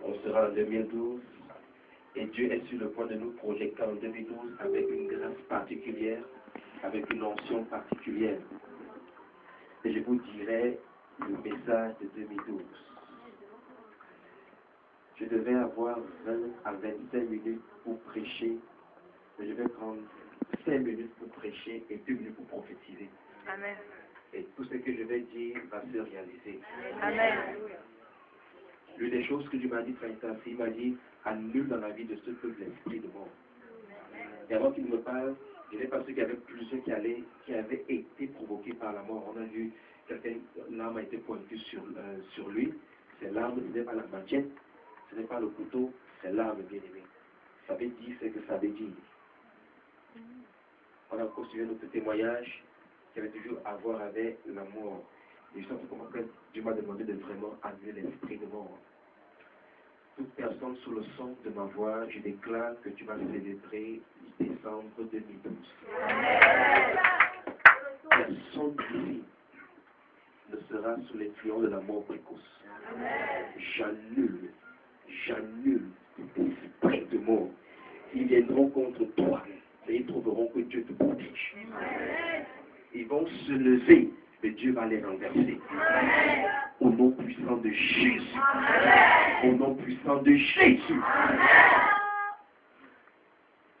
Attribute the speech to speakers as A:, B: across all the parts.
A: On sera en 2012 et Dieu est sur le point de nous projeter en 2012 avec une grâce particulière, avec une onction particulière. Et je vous dirai le message de 2012. Je devais avoir 20 à 25 minutes pour prêcher, mais je vais prendre 5 minutes pour prêcher et 2 minutes pour prophétiser.
B: Amen.
A: Et tout ce que je vais dire va se réaliser.
B: Amen.
A: L'une des choses que Dieu m'a dit, il m'a dit, annule dans la vie de ceux qui ont l'esprit de mort. Et avant qu'il me parle, je n'ai pas su qu'il y avait plusieurs qui avaient été provoqués par la mort. On a vu quelqu'un, l'arme a été pointue sur lui. C'est l'arme, ce n'est pas la machette, ce n'est pas le couteau, c'est l'arme, bien aimé. Ça veut dire ce que ça veut dire. On a encore suivi notre témoignage qui avait toujours à voir avec la mort. Et je sens que Dieu m'a demandé de vraiment annuler l'esprit de mort. Toute personne sous le son de ma voix, je déclare que tu vas célébrer décembre 2012. Personne ici ne sera sous l'influence de la mort précoce. J'annule l'esprit de mort. Ils viendront contre toi et ils trouveront que Dieu te protège. Ils vont se lever, mais Dieu va les renverser. Au nom puissant de Jésus. Au nom puissant de Jésus.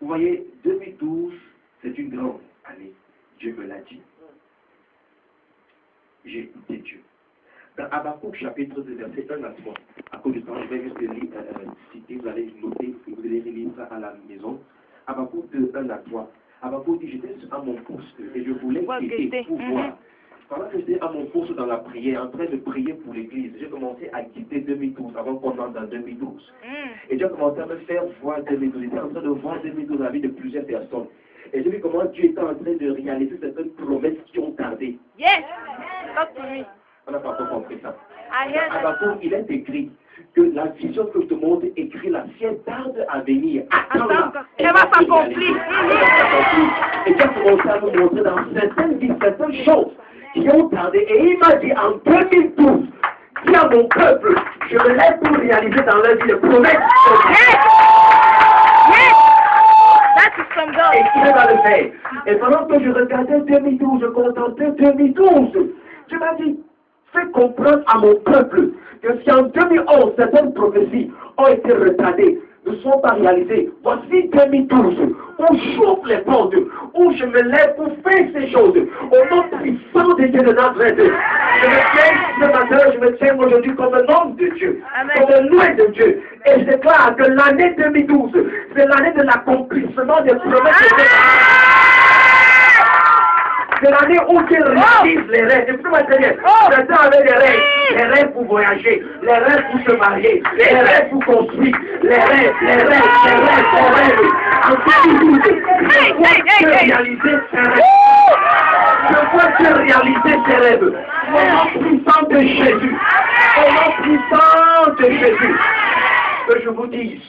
A: Vous voyez, 2012, c'est une grande année. Dieu me l'a dit. J'ai écouté Dieu. Dans Habakkuk chapitre 2, verset 1 à 3, à cause du temps, je vais juste citer, vous allez noter, vous allez relire ça à la maison. Habakkuk 2, 1 à 3. Habakkuk dit, j'étais à mon poste et je voulais quitter pour voir. Pendant que j'étais à mon poste dans la prière, en train de prier pour l'église, j'ai commencé à quitter 2012 avant qu'on entre dans 2012. Et j'ai commencé à me faire voir 2012. J'étais en train de voir 2012 dans la vie de plusieurs personnes. Et j'ai vu comment Dieu était en train de réaliser certaines promesses qui ont tardé.
B: Yes! Talk to me.
A: On n'a pas encore compris ça.
B: Amen.
A: Habakkuk, il est écrit que la vision que je te montre écrit la sienne tarde à venir. Attends-la.
B: Elle va s'accomplir.
A: Et Dieu a commencé à nous montrer dans certaines vies, certaines choses qui ont tardé. Et il m'a dit en 2012, dis à mon peuple, je me lève pour réaliser dans leur vie les promesses.
B: Yes! Yes! That is from God.
A: Et qui va le faire? Et pendant que je regardais 2012, je contemplais 2012, je m'ai dit, fais comprendre à mon peuple que si en 2011, certaines prophéties ont été retardées, ne sont pas réalisées, voici 2012, où j'ouvre les portes, où je me lève pour faire ces choses, au nom puissant de Dieu de Nazareth. Je me tiens ce matin, je me tiens aujourd'hui comme un homme de Dieu, comme un loin de Dieu. Et je déclare que l'année 2012, c'est l'année de l'accomplissement des promesses de Dieu. C'est l'année où Dieu réalise les rêves. Et vous très bien, certains avaient des rêves. Les rêves pour voyager, les rêves pour se marier, les rêves pour construire, les rêves. En 2012, je vois Dieu réaliser ses rêves. Je vois Dieu réaliser ses rêves. Au nom puissant de Jésus. Au nom puissant de Jésus. Que je vous dise.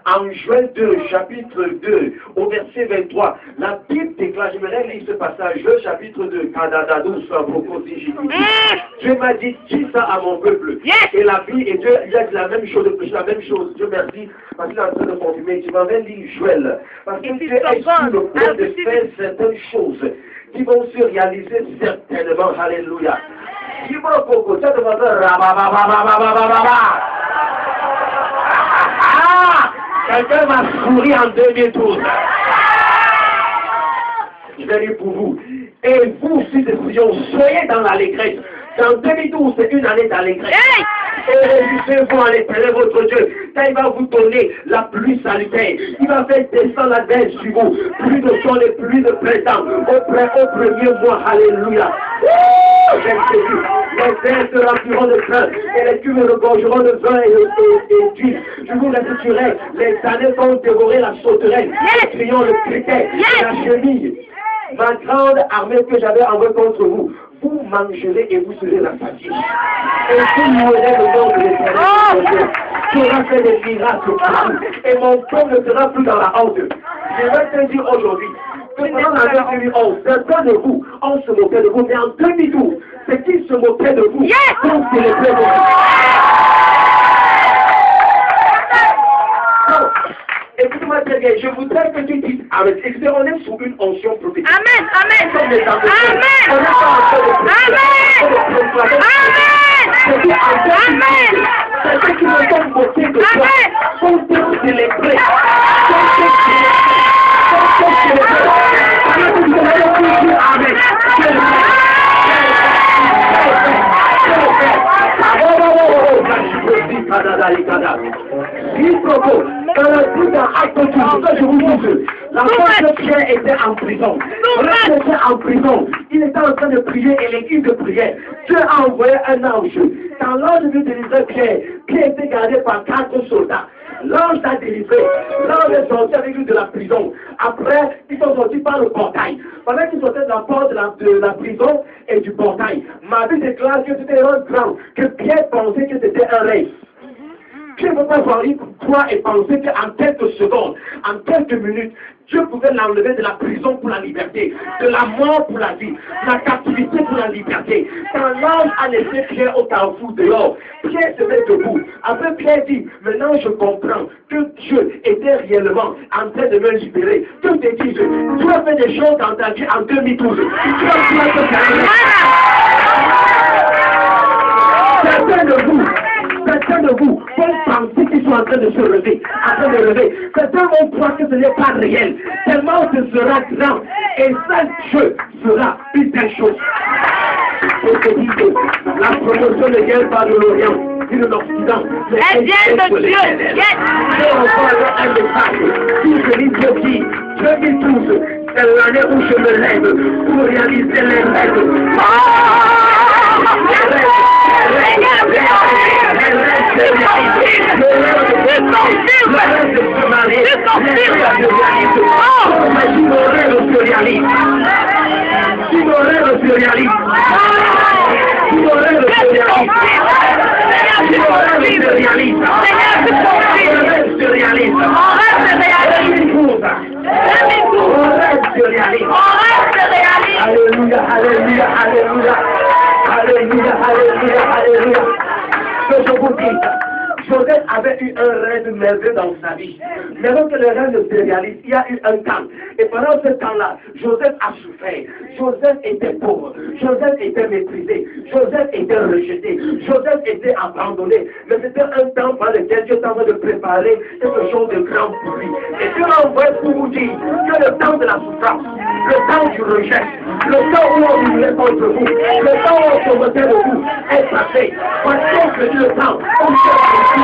A: En Joël 2, chapitre 2, au verset 23, la Bible déclare, j'aimerais lire ce passage, Joël chapitre 2, Dieu m'a dit, dis ça à mon peuple. Et la vie, et Dieu il a dit la même chose, Dieu merci, parce qu'il est en train de confirmer, tu m'avais dit Joël, parce que Dieu est sur le point de faire certaines choses qui vont se réaliser certainement, alléluia. Dis-moi, Coco, tu as demandé, quelqu'un m'a souri en 2012. Je vais dire pour vous. Et vous, si soyez dans l'allégresse. En 2012, c'est une année d'allégresse. Et réjouissez-vous en l'éternel votre Dieu. Quand il va vous donner la pluie salutaire, il va faire descendre la neige sur vous. Pluie de sol et pluie de printemps. Au premier mois, alléluia. Les verres se rempliront de pain et les cuves regorgeront de vin et d'huile. Je vous l'assurerai, les années vont dévorer la sauterelle, le crayon, le criquet, la chenille. Ma grande armée que j'avais envoyée contre vous, vous mangerez et vous serez rassasiés. Et vous louerez le nom de l'Éternel. Tu auras fait des miracles partout. Et mon peuple ne sera plus dans la honte. Je vais te dire aujourd'hui que pendant l'année 2011, certains de vous, on se moquait de vous, mais en 2012, c'est qu'ils se moquaient de vous. Donc célébrer vos vies. Et je voudrais que tu dises Amen. Écoutez, on est sous une onction prophétique.
B: Amen. Amen.
A: On est en train
B: Amen.
A: c'est ce qui me donne beauté de toi. Qu'on te célébrer. Amen. Dans le plus d'un acte je vous dis, la femme de Pierre était en prison. Pierre était en prison. Il était en train de prier et l'équipe de prière. Dieu a envoyé un ange. Quand l'ange vient délivrer Pierre, Pierre était gardé par 4 soldats. L'ange l'a délivré. L'ange est sorti avec lui de la prison. Après, ils sont sortis par le portail. Pendant qu'ils sortaient de la porte de la prison et du portail, ma vie déclare que c'était un grand, que Pierre pensait que c'était un rêve. Pierre ne peut pas voir, croire et penser qu'en quelques secondes, en quelques minutes, Dieu pouvait l'enlever de la prison pour la liberté, de la mort pour la vie, de la captivité pour la liberté. Quand l'ange a laissé Pierre au carrefour dehors, Pierre se met debout. Après Pierre dit, maintenant je comprends que Dieu était réellement en train de me libérer. Dieu te dit, tu as fait des choses dans ta vie en 2012. Tu as fait que ça certains de vous vont penser qu'ils sont en train de se lever, en train de lever. Certains vont croire que ce n'est pas réel. Tellement ce sera grand. Et ça, Dieu sera une telle chose. Je te dis que la promotion ne vient pas de l'Orient, ni de l'Occident.
B: Elle vient de Dieu.
A: Dieu envoie un message. Si je lis Dieu dit, 2012, c'est l'année où je me lève pour réaliser les rêves. Alléluia, alléluia, alléluia. Alléluia, alléluia, alléluia. Que je vous dis, Joseph avait eu un rêve merveilleux dans sa vie. Mais avant que le rêve ne se réalise, il y a eu un temps. Et pendant ce temps-là, Joseph a souffert. Joseph était pauvre. Joseph était méprisé. Joseph était rejeté. Joseph était abandonné. Mais c'était un temps par lequel Dieu t'envoie de préparer quelque chose de grand pour lui. Et Dieu l'a envoyé pour vous dire que le temps de la souffrance, le temps du rejet, le temps où on voulait contre vous, le temps où on se moquait de vous, est passé. Parce que le temps où Dieu a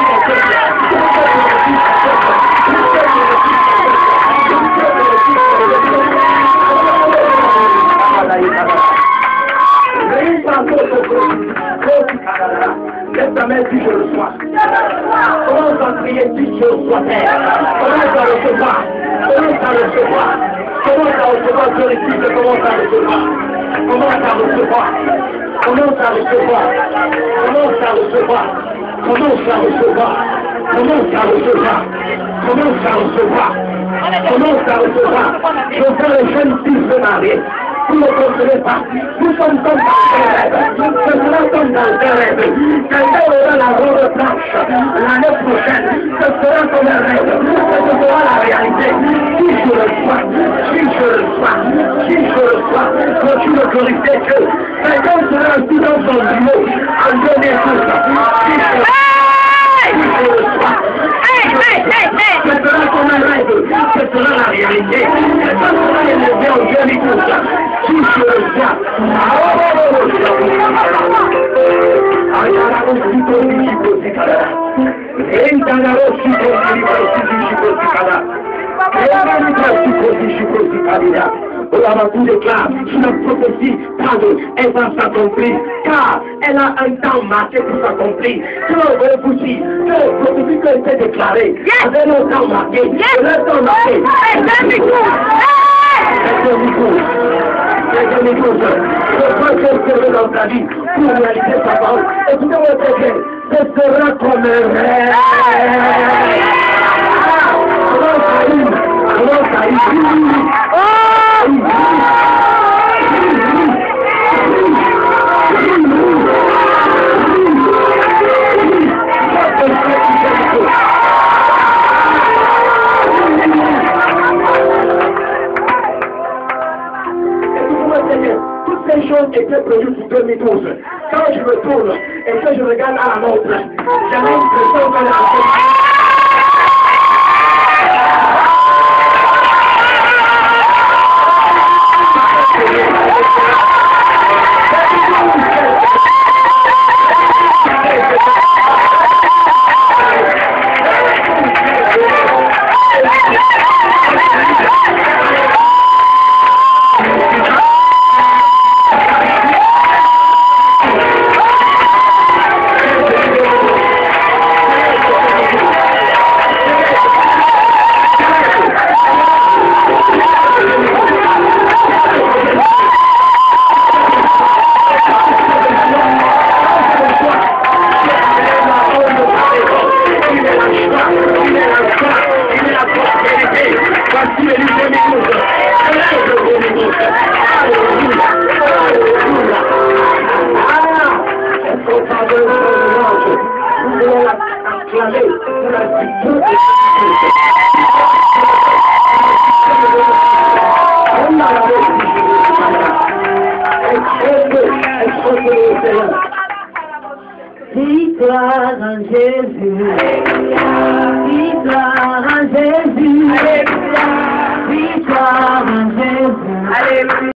A: Lève ta main si je reçois. Commence à prier si je reçois terre. Commence à recevoir. Commence à recevoir. Commence à recevoir. Je récite, commence à recevoir. Commence à recevoir. Commence à recevoir. Commence à recevoir. Commence à recevoir. Commence à recevoir. Commence à recevoir. Commence à recevoir. Je veux les jeunes filles se marier. Vous ne comprenez pas. Nous sommes comme dans un rêve. Ce sera comme dans un rêve. Quelqu'un aura la robe blanche l'année prochaine. Ce sera comme un rêve. Ce sera la réalité. Si je le sois, si je le sois, si je le sois, quand tu me glorifies Dieu, quelqu'un sera tout dans son bureau en 2012. Si je le sois. Ce sera comme un rêve. Ce sera la réalité. Ce sera élevé en 2012. Si je le vois, tout déclare, sur la prophétie, pardon, elle va s'accomplir, car elle a un temps marqué pour s'accomplir. Que vous dire que la prophétie qui a été déclarée avait un temps marqué, le temps marqué. Je crois que c'est dans ta vie pour réaliser sa parole. Écoutez-moi très bien, ce sera comme un rêve. Comment ça été prévu pour 2012. Quand je me tourne et que je regarde à la montre, j'ai l'impression que la
C: Victoire en Jésus, victoire en Jésus, victoire en Jésus.